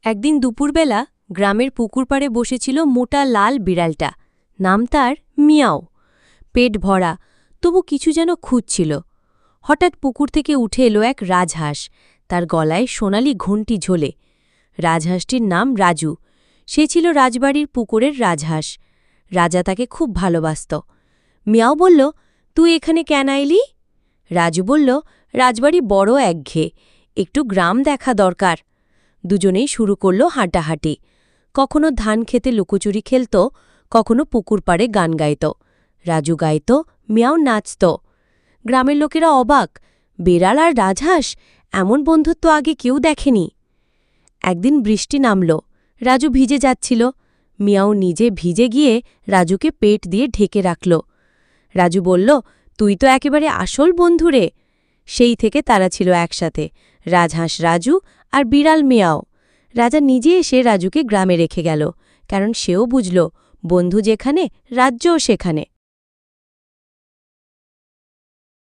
একদিন দুপুরবেলা গ্রামের পুকুর পাড়ে বসেছিল মোটা লাল বিড়ালটা। নাম তার মিয়াও। পেট ভরা, তবু কিছু যেন খুঁজছিল। হঠাৎ পুকুর থেকে উঠে এলো এক রাজহাঁস, তার গলায় সোনালি ঘণ্টি ঝোলে। রাজহাঁসটির নাম রাজু। সে ছিল রাজবাড়ির পুকুরের রাজহাঁস। রাজা তাকে খুব ভালোবাসত। মিয়াও বলল, তুই এখানে কেন আইলি? রাজু বলল, রাজবাড়ি বড় একঘেয়ে, একটু গ্রাম দেখা দরকার। দুজনেই শুরু করল হাঁটাহাঁটি। কখনো ধান খেতে লুকোচুরি খেলত, কখনো পুকুর পাড়ে গান গাইত। রাজু গাইত, মিয়াও নাচত। গ্রামের লোকেরা অবাক, বেড়াল আর রাজহাঁস, এমন বন্ধুত্ব আগে কেউ দেখেনি। একদিন বৃষ্টি নামল, রাজু ভিজে যাচ্ছিল। মিয়াও নিজে ভিজে গিয়ে রাজুকে পেট দিয়ে ঢেকে রাখল। রাজু বলল, তুই তো একেবারে আসল বন্ধু রে। সেই থেকে তারা ছিল একসাথে, রাজহাঁস রাজু আর বিড়াল মিয়াও। রাজা নিজে এসে রাজুকে গ্রামে রেখে গেল, কারণ সেও বুঝল, বন্ধু যেখানে রাজ্যও সেখানে।